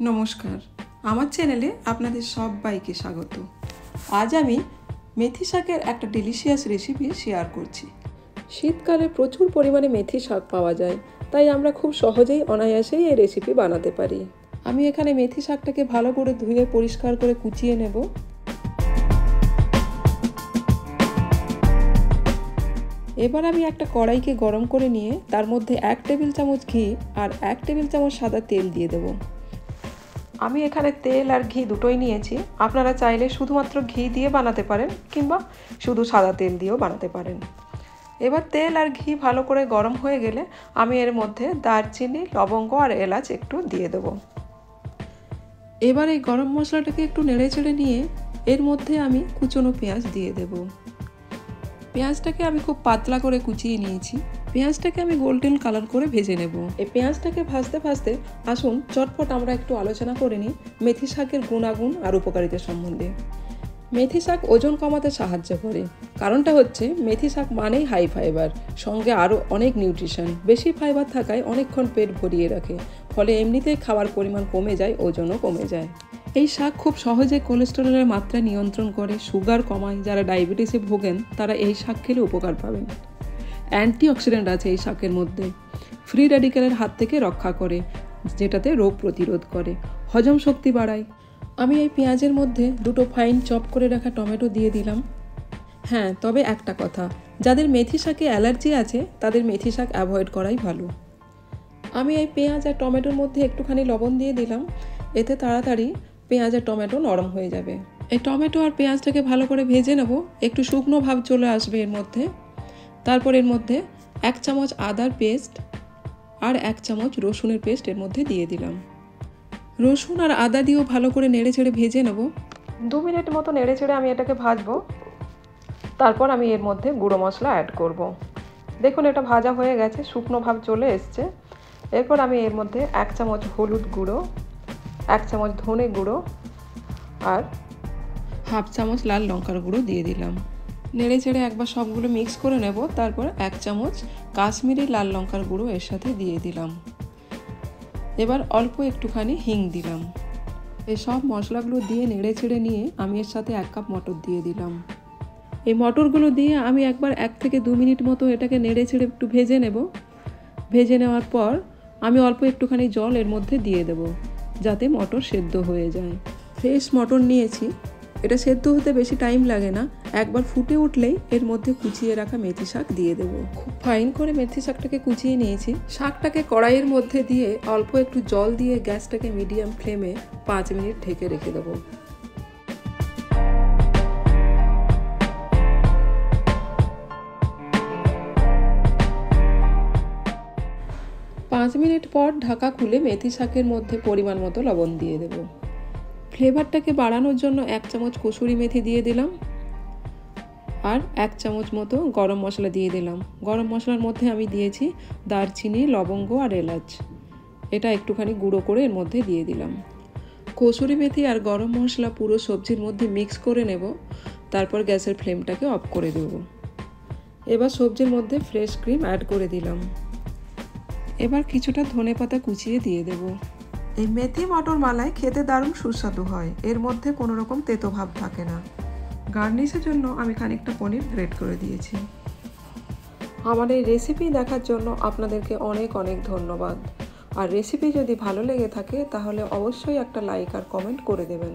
নমস্কার, আমার চ্যানেলে আপনাদের সবাইকে স্বাগত। আজ আমি মেথি শাকের একটা ডিলিশিয়াস রেসিপি শেয়ার করছি। শীতকালে প্রচুর পরিমাণে মেথি শাক পাওয়া যায়, তাই আমরা খুব সহজেই অনায়াসেই এই রেসিপি বানাতে পারি। আমি এখানে মেথি শাকটাকে ভালো করে ধুয়ে পরিষ্কার করে কুচিয়ে নেব। এবার আমি একটা কড়াইকে গরম করে নিয়ে তার মধ্যে 1 টেবিল চামচ ঘি আর 1 টেবিল চামচ সাদা তেল দিয়ে দেব। আমি এখানে তেল আর ঘি দুটোই নিয়েছি। আপনারা চাইলে শুধুমাত্র ঘি দিয়ে বানাতে পারেন কিংবা শুধু সাদা তেল দিয়েও বানাতে পারেন। এবার তেল আর ঘি ভালো করে গরম হয়ে গেলে আমি এর মধ্যে দারচিনি, লবঙ্গ আর এলাচ একটু দিয়ে দেব। এবার এই গরম মশলাটাকে একটু নেড়ে চেড়ে নিয়ে এর মধ্যে আমি কুচনো পেঁয়াজ দিয়ে দেব। পেঁয়াজটাকে আমি খুব পাতলা করে কুচিয়ে নিয়েছি। পেঁয়াজটাকে আমি গোল্ডেন কালার করে ভেজে নেব। এই পেঁয়াজটাকে ভাজতে ভাজতে আসুন চটপট আমরা একটু আলোচনা করে নিই মেথি শাকের গুণাগুণ আর উপকারিতা সম্বন্ধে। মেথি শাক ওজন কমাতে সাহায্য করে। কারণটা হচ্ছে মেথি শাক মানেই হাই ফাইবার, সঙ্গে আরও অনেক নিউট্রিশন। বেশি ফাইবার থাকায় অনেকক্ষণ পেট ভরিয়ে রাখে, ফলে এমনিতেই খাওয়ার পরিমাণ কমে যায়, ওজনও কমে যায়। এই শাক খুব সহজে কোলেস্টেরলের মাত্রা নিয়ন্ত্রণ করে, সুগার কমায়। যারা ডায়াবেটিসে ভোগেন তারা এই শাক খেলে উপকার পাবেন। অ্যান্টিঅক্সিডেন্ট আছে এই শাকের মধ্যে। ফ্রি র্যাডিক্যালের হাত থেকে রক্ষা করে, যেটাতে রোগ প্রতিরোধ করে। হজম শক্তি বাড়ায়। আমি এই পেঁয়াজের মধ্যে দুটো ফাইন চপ করে রাখা টমেটো দিয়ে দিলাম। হ্যাঁ, তবে একটা কথা, যাদের মেথি শাকে অ্যালার্জি আছে তাদের মেথি শাক অ্যাভয়েড করাই ভালো। আমি এই পেঁয়াজ আর টমেটোর মধ্যে একটুখানি লবণ দিয়ে দিলাম, এতে তাড়াতাড়ি পেঁয়াজ আর টমেটো নরম হয়ে যাবে। এই টমেটো আর পেঁয়াজটাকে ভালো করে ভেজে নেব, একটু শুকনো ভাব চলে আসবে এর মধ্যে। তারপর এর মধ্যে 1 চামচ আদার পেস্ট আর 1 চামচ রসুনের পেস্ট এর মধ্যে দিয়ে দিলাম। রসুন আর আদা দিয়েও ভালো করে নেড়ে চেড়ে ভেজে নেব। 2 মিনিট মতো নেড়ে চেড়ে আমি এটাকে ভাজবো। তারপর আমি এর মধ্যে গুঁড়ো মশলা অ্যাড করব। দেখুন এটা ভাজা হয়ে গেছে, শুকনো ভাব চলে এসছে। এরপর আমি এর মধ্যে 1 চামচ হলুদ গুঁড়ো, 1 চামচ ধনে গুঁড়ো আর 1/2 চামচ লাল লঙ্কার গুঁড়ো দিয়ে দিলাম। নেড়ে চেড়ে একবার সবগুলো মিক্স করে নেব। তারপর 1 চামচ কাশ্মীরি লাল লঙ্কার গুঁড়ো এর সাথে দিয়ে দিলাম। এবার অল্প একটুখানি হিং দিলাম। এই সব মশলাগুলো দিয়ে নেড়ে চেড়ে নিয়ে আমি এর সাথে 1 কাপ মটর দিয়ে দিলাম। এই মটরগুলো দিয়ে আমি একবার 1 থেকে 2 মিনিট মতো এটাকে নেড়ে চেড়ে একটু ভেজে নেব। ভেজে নেওয়ার পর আমি অল্প একটুখানি জল এর মধ্যে দিয়ে দেব, যাতে মটর সেদ্ধ হয়ে যায়। ফ্রেশ মটর নিয়েছি, এটা সেদ্ধ হতে বেশি টাইম লাগে না। একবার ফুটে উঠলেই এর মধ্যে কুচিয়ে রাখা মেথি শাক দিয়ে দেব। খুব ফাইন করে মেথি শাকটাকে কুচিয়ে নিয়েছি। শাকটাকে কড়াইয়ের মধ্যে দিয়ে অল্প একটু জল দিয়ে গ্যাসটাকে মিডিয়াম ফ্লেমে 5 মিনিট ঢেকে রেখে দেবো। 5 মিনিট পর ঢাকা খুলে মেথি শাকের মধ্যে পরিমাণ মতো লবণ দিয়ে দেব। ফ্লেভারটাকে বাড়ানোর জন্য 1 চামচ কসুরি মেথি দিয়ে দিলাম আর 1 চামচ মতো গরম মশলা দিয়ে দিলাম। গরম মশলার মধ্যে আমি দিয়েছি দারচিনি, লবঙ্গ আর এলাচ। এটা একটুখানি গুঁড়ো করে এর মধ্যে দিয়ে দিলাম। কসুরি মেথি আর গরম মশলা পুরো সবজির মধ্যে মিক্স করে নেব। তারপর গ্যাসের ফ্লেমটাকে অফ করে দেব। এবার সবজির মধ্যে ফ্রেশ ক্রিম অ্যাড করে দিলাম। এবার কিছুটা ধনেপাতা কুচিয়ে দিয়ে দেব। এই মেথি মটর মালাই খেতে দারুণ সুস্বাদু হয়, এর মধ্যে কোনো রকম তেতো ভাব থাকে না। গার্নিশের জন্য আমি খানিকটা পনির গ্রেট করে দিয়েছি। আমার এই রেসিপি দেখার জন্য আপনাদেরকে অনেক অনেক ধন্যবাদ। আর রেসিপি যদি ভালো লেগে থাকে তাহলে অবশ্যই একটা লাইক আর কমেন্ট করে দেবেন।